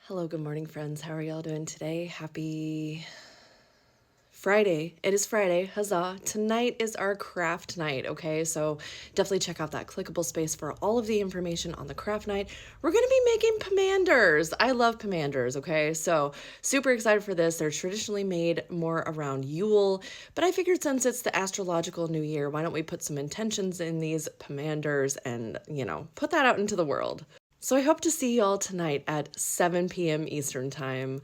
Hello, good morning, friends. How are y'all doing today? Happy Friday. It is Friday. Huzzah. Tonight is our craft night, okay? So definitely check out that clickable space for all of the information on the craft night. We're going to be making pomanders. I love pomanders, okay? So super excited for this. They're traditionally made more around Yule, but I figured since it's the astrological new year, why don't we put some intentions in these pomanders and, put that out into the world. So I hope to see y'all tonight at 7 p.m. Eastern Time.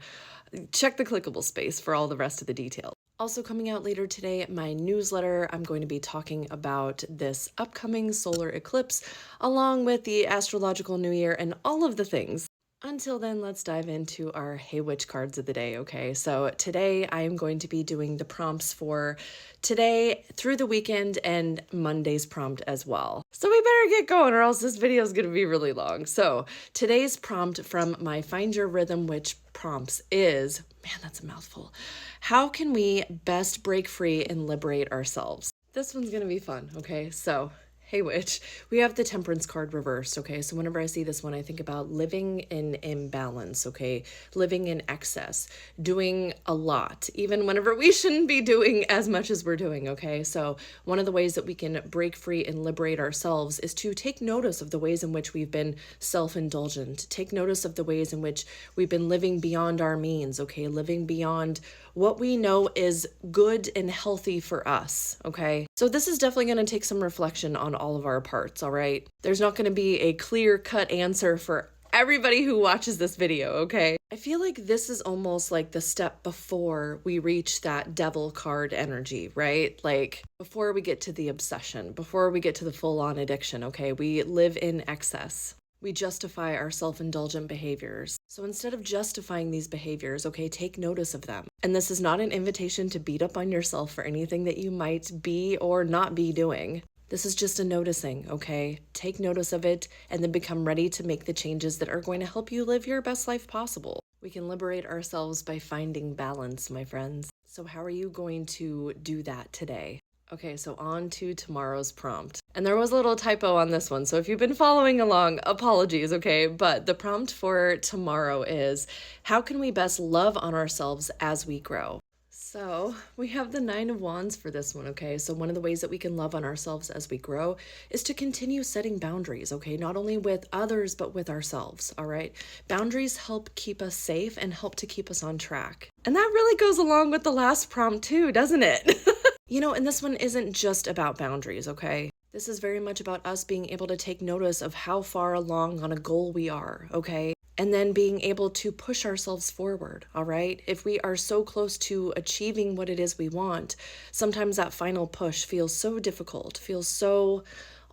Check the clickable space for all the rest of the details. Also coming out later today, my newsletter, I'm going to be talking about this upcoming solar eclipse, along with the astrological new year and all of the things. Until then, let's dive into our Hey Witch cards of the day, okay? So today I am going to be doing the prompts for today through the weekend and Monday's prompt as well. So we better get going or else this video is going to be really long. So today's prompt from my Find Your Rhythm Witch prompts is, man, that's a mouthful. How can we best break free and liberate ourselves? This one's going to be fun, okay? So Hey Witch, we have the Temperance card reversed, okay? So whenever I see this one, I think about living in imbalance, okay? Living in excess, doing a lot, even whenever we shouldn't be doing as much as we're doing, okay? So one of the ways that we can break free and liberate ourselves is to take notice of the ways in which we've been self-indulgent, take notice of the ways in which we've been living beyond our means, okay? Living beyond what we know is good and healthy for us, okay? So this is definitely going to take some reflection on all of our parts, all right? There's not going to be a clear-cut answer for everybody who watches this video, okay? I feel like this is almost like the step before we reach that devil card energy, right? Like before we get to the obsession, before we get to the full-on addiction, okay? We live in excess. We justify our self-indulgent behaviors. So instead of justifying these behaviors, okay, take notice of them. And this is not an invitation to beat up on yourself for anything that you might be or not be doing. This is just a noticing, okay? Take notice of it and then become ready to make the changes that are going to help you live your best life possible. We can liberate ourselves by finding balance, my friends. So how are you going to do that today? Okay, so on to tomorrow's prompt. And there was a little typo on this one, so if you've been following along, apologies, okay? But the prompt for tomorrow is, how can we best love on ourselves as we grow? So we have the 9 of Wands for this one, okay? So one of the ways that we can love on ourselves as we grow is to continue setting boundaries, okay? Not only with others, but with ourselves, all right? Boundaries help keep us safe and help to keep us on track. And that really goes along with the last prompt too, doesn't it? And this one isn't just about boundaries, okay? This is very much about us being able to take notice of how far along on a goal we are, okay? And then being able to push ourselves forward, all right? If we are so close to achieving what it is we want, sometimes that final push feels so difficult, feels so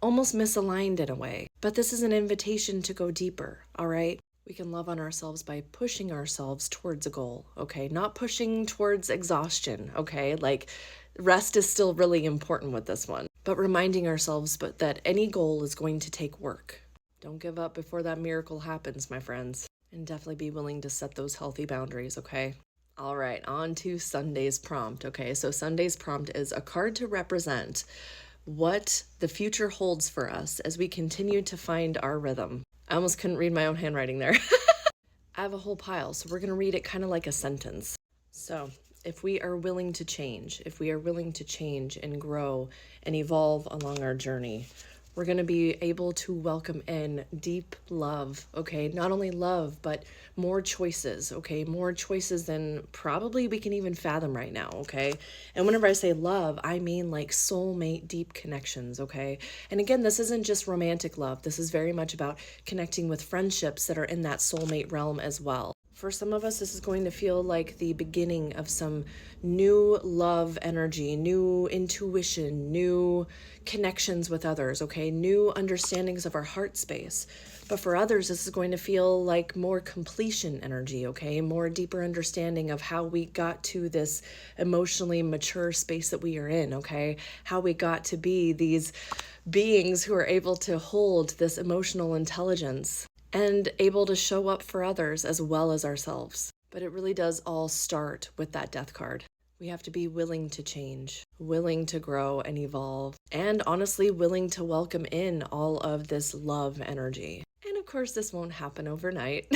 almost misaligned in a way. But this is an invitation to go deeper, all right? We can love on ourselves by pushing ourselves towards a goal, okay? Not pushing towards exhaustion, okay? Like rest is still really important with this one, but reminding ourselves that any goal is going to take work. Don't give up before that miracle happens, my friends. And definitely be willing to set those healthy boundaries, okay? All right, on to Sunday's prompt, okay? So Sunday's prompt is a card to represent what the future holds for us as we continue to find our rhythm. I almost couldn't read my own handwriting there. I have a whole pile, so we're going to read it kind of like a sentence. So if we are willing to change, and grow and evolve along our journey, we're going to be able to welcome in deep love, okay? Not only love, but more choices, okay? More choices than probably we can even fathom right now, okay? And whenever I say love, I mean like soulmate deep connections, okay? And again, this isn't just romantic love. This is very much about connecting with friendships that are in that soulmate realm as well. For some of us, this is going to feel like the beginning of some new love energy, new intuition, new connections with others, okay? New understandings of our heart space. But for others, this is going to feel like more completion energy, okay? More deeper understanding of how we got to this emotionally mature space that we are in, okay? How we got to be these beings who are able to hold this emotional intelligence and able to show up for others as well as ourselves. But it really does all start with that death card. We have to be willing to change, willing to grow and evolve, and honestly willing to welcome in all of this love energy. And of course, this won't happen overnight.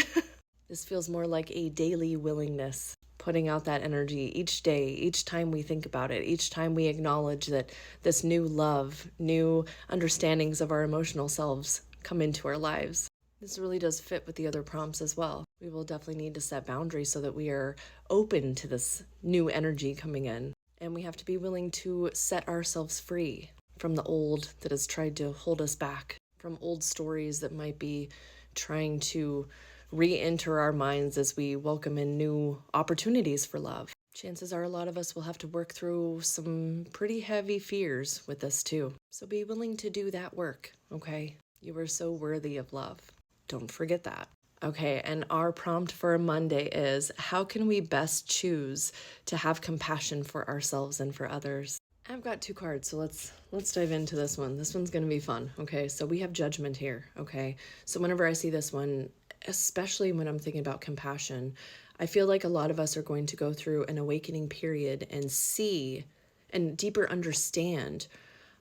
This feels more like a daily willingness, putting out that energy each day, each time we think about it, each time we acknowledge that this new love, new understandings of our emotional selves come into our lives. This really does fit with the other prompts as well. We will definitely need to set boundaries so that we are open to this new energy coming in. And we have to be willing to set ourselves free from the old that has tried to hold us back, from old stories that might be trying to re-enter our minds as we welcome in new opportunities for love. Chances are a lot of us will have to work through some pretty heavy fears with this too. So be willing to do that work, okay? You are so worthy of love. Don't forget that. Okay, and our prompt for Monday is, how can we best choose to have compassion for ourselves and for others? I've got 2 cards, so let's dive into this one. This one's going to be fun. Okay, so we have judgment here. Okay, so whenever I see this one, especially when I'm thinking about compassion, I feel like a lot of us are going to go through an awakening period and see and deeper understand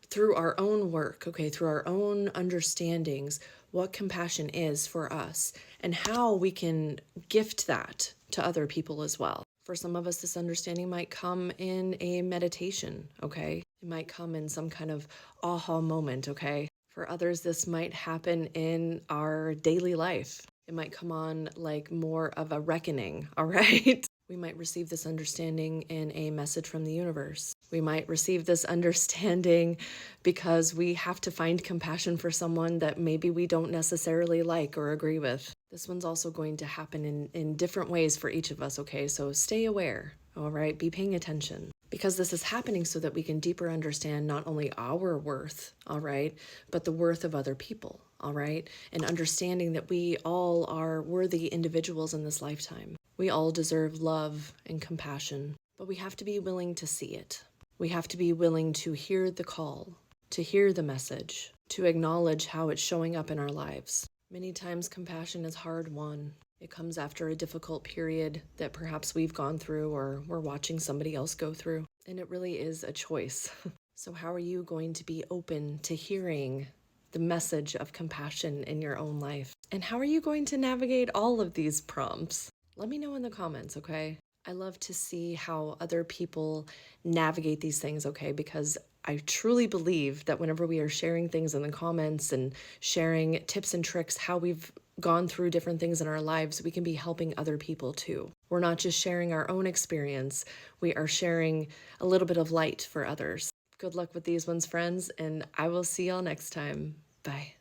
through our own work, okay, through our own understandings, what compassion is for us and how we can gift that to other people as well. For some of us, this understanding might come in a meditation, okay? It might come in some kind of aha moment, okay? For others, this might happen in our daily life. It might come on like more of a reckoning, all right? We might receive this understanding in a message from the universe. We might receive this understanding because we have to find compassion for someone that maybe we don't necessarily like or agree with. This one's also going to happen in different ways for each of us, okay? So stay aware, all right? Be paying attention. Because this is happening so that we can deeper understand not only our worth, all right, but the worth of other people, all right? And understanding that we all are worthy individuals in this lifetime. We all deserve love and compassion, but we have to be willing to see it. We have to be willing to hear the call, to hear the message, to acknowledge how it's showing up in our lives. Many times compassion is hard won. It comes after a difficult period that perhaps we've gone through or we're watching somebody else go through. And it really is a choice. So how are you going to be open to hearing the message of compassion in your own life? And how are you going to navigate all of these prompts? Let me know in the comments, okay? I love to see how other people navigate these things, okay? Because I truly believe that whenever we are sharing things in the comments and sharing tips and tricks, how we've gone through different things in our lives, we can be helping other people too. We're not just sharing our own experience, we are sharing a little bit of light for others. Good luck with these ones, friends, and I will see y'all next time. Bye.